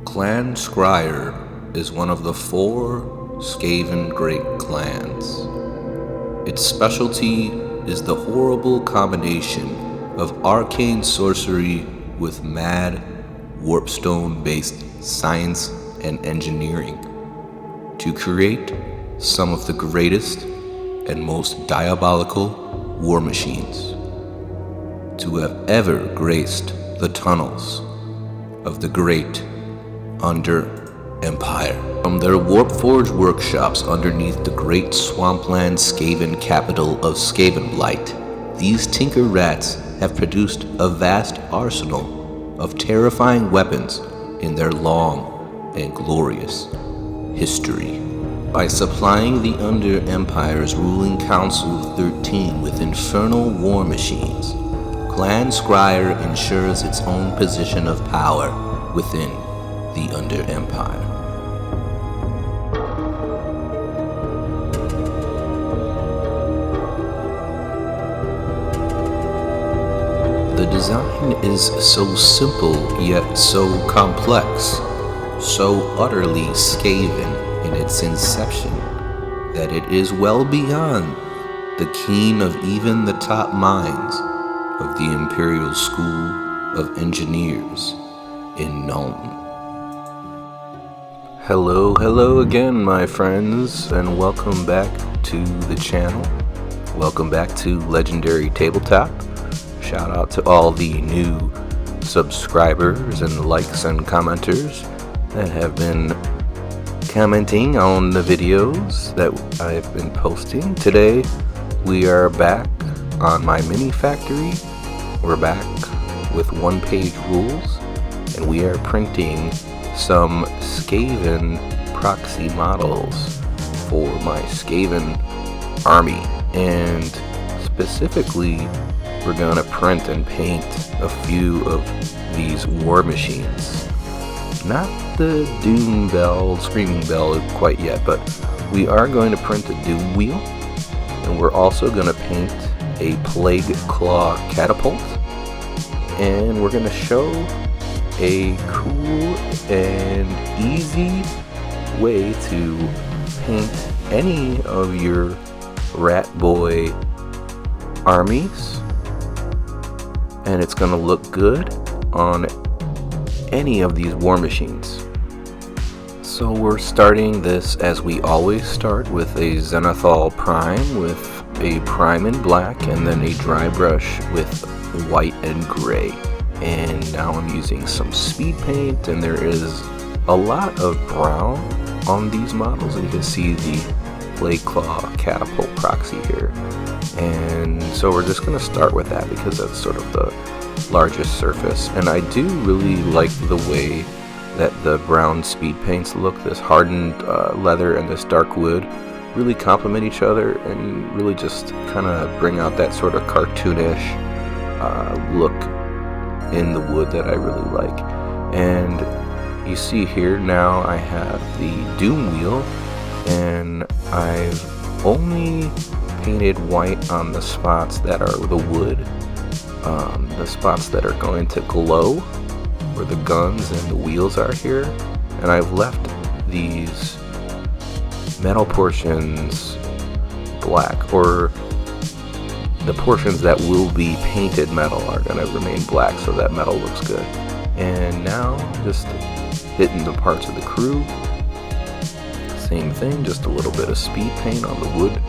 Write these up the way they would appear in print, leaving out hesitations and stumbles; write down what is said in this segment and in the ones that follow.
Clan Scryer is one of the 4 Skaven great clans. Its specialty is the horrible combination of arcane sorcery with mad, warpstone-based science and engineering to create some of the greatest and most diabolical war machines to have ever graced the tunnels of the great Under Empire. From their Warpforge workshops underneath the great swampland Skaven capital of Skavenblight, these tinker rats have produced a vast arsenal of terrifying weapons in their long and glorious history. By supplying the Under Empire's ruling Council of 13 with infernal war machines, Clan Scryer ensures its own position of power within the Under Empire. The design is so simple yet so complex, so utterly Skaven in its inception, that it is well beyond the ken of even the top minds of the Imperial School of Engineers in Nuln. Hello again, my friends, and welcome back to the channel. Welcome back to Legendary Tabletop. Shout out to all the new subscribers and likes and commenters that have been commenting on the videos that I've been posting. Today we are back on my mini factory. We're back with 1-page rules, and we are printing some Skaven proxy models for my Skaven army, and specifically we're gonna print and paint a few of these war machines. Not the Doom Bell, Screaming Bell quite yet, but we are going to print a Doomwheel, and we're also gonna paint a Plagueclaw Catapult, and we're gonna show a cool and easy way to paint any of your Rat Boy armies, and it's gonna look good on any of these war machines. So we're starting this as we always start, with a Zenithal Prime with a prime in black and then a dry brush with white and gray. And now I'm using some speed paint, and there is a lot of brown on these models, and you can see the Plagueclaw Catapult proxy here. And so we're just going to start with that because that's sort of the largest surface, and I do really like the way that the brown speed paints look. This hardened leather and this dark wood really complement each other and really just kind of bring out that sort of cartoonish look in the wood that I really like. And you see here now I have the Doomwheel, and I've only painted white on the spots that are the wood, the spots that are going to glow, where the guns and the wheels are here, and I've left these metal portions black, or the portions that will be painted metal are going to remain black, so that metal looks good. And now just hitting the parts of the crew, same thing, just a little bit of speed paint on the wood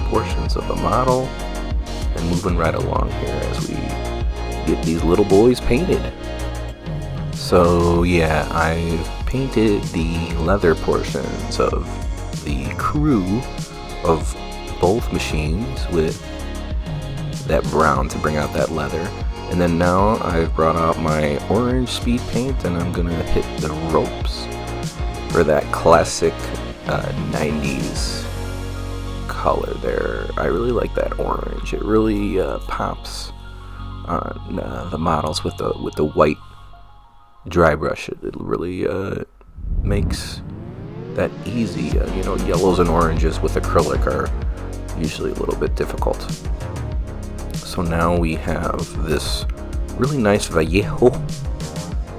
portions of the model, and moving right along here as we get these little boys painted. So yeah, I've painted the leather portions of the crew of both machines with that brown to bring out that leather, and then now I've brought out my orange speed paint, and I'm gonna hit the ropes for that classic 90s color there. I really like that orange. It really pops on the models with the white dry brush. It really makes that easy. Yellows and oranges with acrylic are usually a little bit difficult. So now we have this really nice Vallejo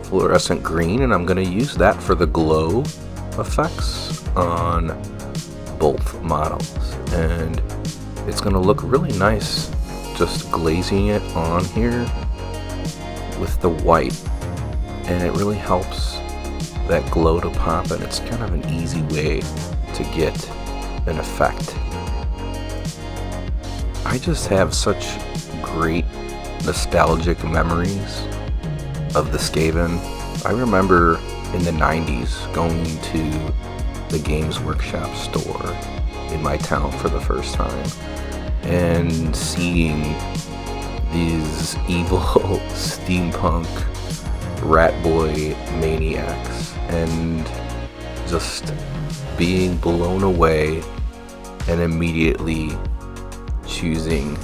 fluorescent green, and I'm going to use that for the glow effects on both models. And it's going to look really nice just glazing it on here with the white, and it really helps that glow to pop, and it's kind of an easy way to get an effect. I just have such great nostalgic memories of the Skaven. I remember in the 90s going to the Games Workshop store in my town for the first time and seeing these evil steampunk rat boy maniacs and just being blown away and immediately choosing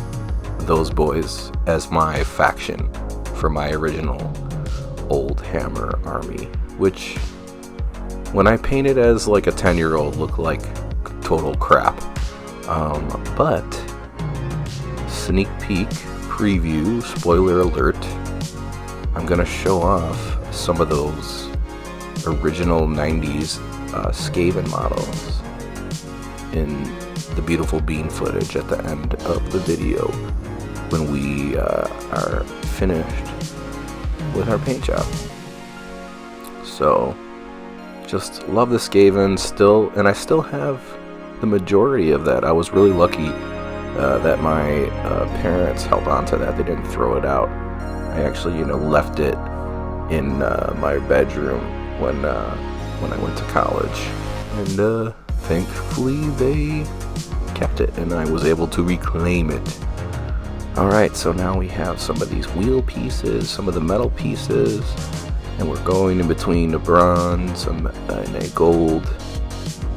those boys as my faction for my original old hammer army, which when I painted as like a 10-year-old looked like total crap. But sneak peek preview, spoiler alert, I'm gonna show off some of those original 90s Skaven models in the beautiful bean footage at the end of the video when we are finished with our paint job. So just love the Skaven still, and I still have the majority of that. I was really lucky that my parents held on to that. They didn't throw it out. I actually, left it in my bedroom when I went to college, and thankfully they kept it, and I was able to reclaim it. Alright, so now we have some of these wheel pieces, some of the metal pieces, and we're going in between the bronze and a gold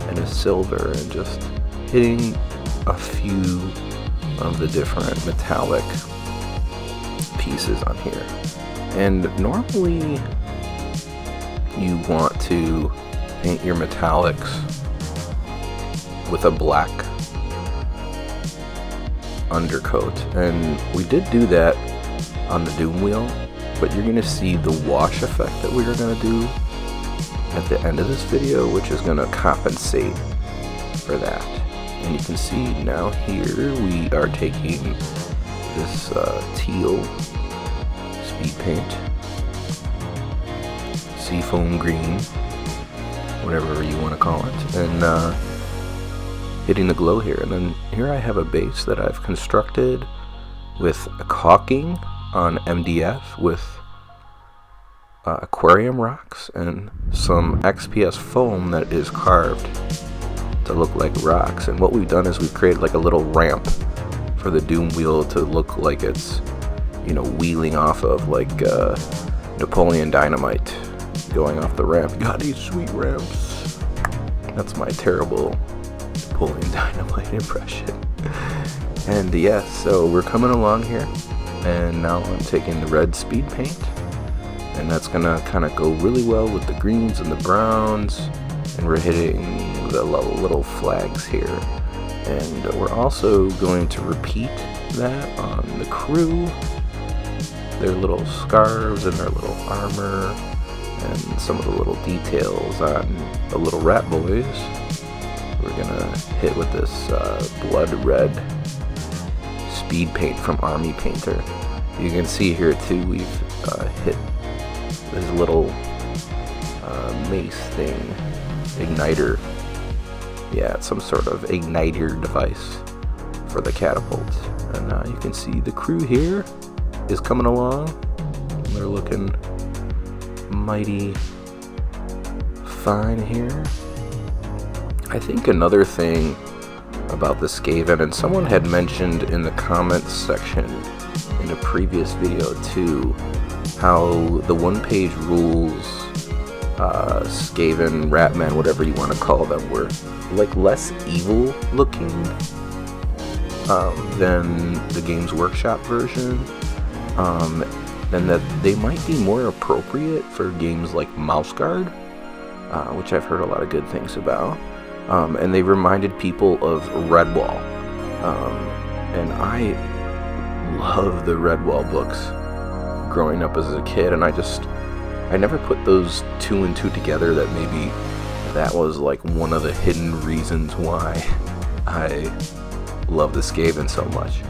and a silver, and just hitting a few of the different metallic pieces on here. And normally you want to paint your metallics with a black undercoat, and we did do that on the Doomwheel, but you're going to see the wash effect that we are going to do at the end of this video, which is going to compensate for that. And you can see now here we are taking this teal speed paint, seafoam green, whatever you want to call it, and hitting the glow here. And then here I have a base that I've constructed with a caulking on MDF with aquarium rocks and some XPS foam that is carved to look like rocks. And what we've done is we've created like a little ramp for the Doomwheel to look like it's, wheeling off of like Napoleon Dynamite going off the ramp. Got these sweet ramps. That's my terrible Napoleon Dynamite impression. And yes, so we're coming along here, and now I'm taking the red speed paint, and that's gonna kind of go really well with the greens and the browns, and we're hitting the little flags here. And we're also going to repeat that on the crew, their little scarves and their little armor, and some of the little details on the little rat boys. We're gonna hit with this blood red speed paint from Army Painter. You can see here too, we've hit this little mace thing, igniter. Yeah, it's some sort of igniter device for the catapult. And you can see the crew here is coming along. They're looking mighty fine here. I think another thing about the Skaven, and someone had mentioned in the comments section in a previous video too, how the one-page rules, Skaven, Ratmen, whatever you want to call them, were like less evil looking than the Games Workshop version, and that they might be more appropriate for games like Mouse Guard, which I've heard a lot of good things about. And they reminded people of Redwall, and I love the Redwall books growing up as a kid, and I I never put those two and two together, that maybe that was like one of the hidden reasons why I love the Skaven so much,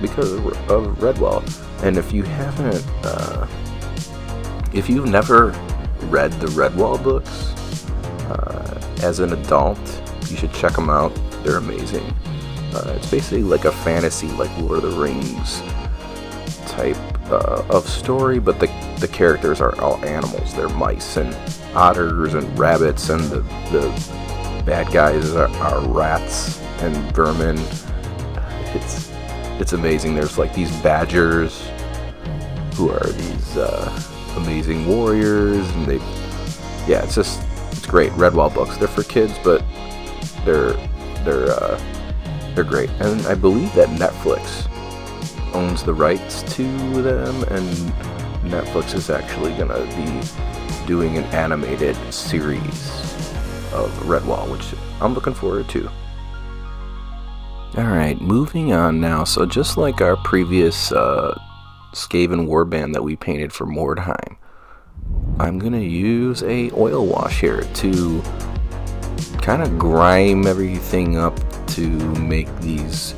because of Redwall. And if you haven't, if you've never read the Redwall books as an adult, you should check them out. They're amazing. It's basically like a fantasy, like Lord of the Rings type of story, but the characters are all animals. They're mice and otters and rabbits, and the bad guys are rats and vermin. It's amazing. There's like these badgers who are these amazing warriors, and it's great. Redwall books. They're for kids, but they're great. And I believe that Netflix owns the rights to them, and Netflix is actually gonna be doing an animated series of Redwall, which I'm looking forward to. Alright, moving on now. So just like our previous Skaven warband that we painted for Mordheim, I'm gonna use a oil wash here to kind of grime everything up to make these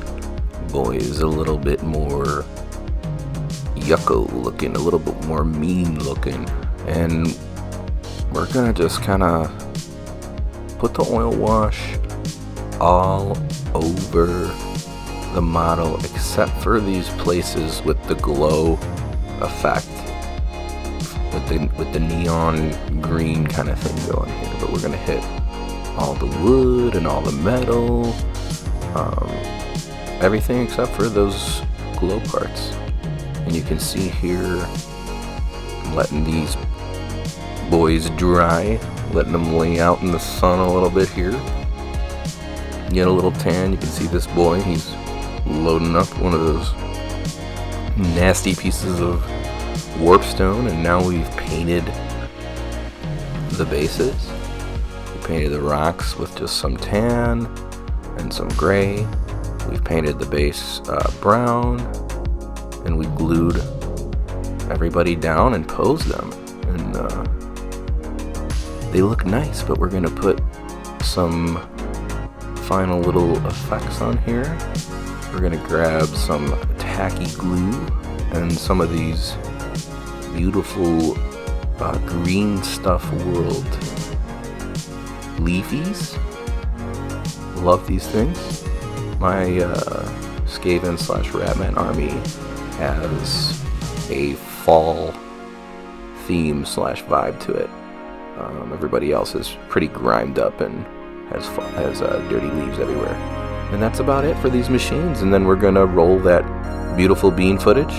boys a little bit more yucko looking, a little bit more mean looking. And we're gonna just kind of put the oil wash all over the model, except for these places with the glow effect, with the neon green kind of thing going here. But we're gonna hit all the wood and all the metal, everything except for those glow parts. And you can see here, I'm letting these boys dry, letting them lay out in the sun a little bit here. Get a little tan. You can see this boy, he's loading up one of those nasty pieces of warpstone, and now we've painted the bases. We painted the rocks with just some tan and some gray. We've painted the base brown, and we glued everybody down and posed them, and they look nice. But we're gonna put some final little effects on here. We're gonna grab some tacky glue and some of these beautiful green stuff world leafies. Love these things. My Skaven / Ratmen army has a fall theme / vibe to it. Everybody else is pretty grimed up and has dirty leaves everywhere. And that's about it for these machines. And then we're gonna roll that beautiful bean footage,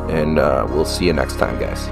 and we'll see you next time, guys.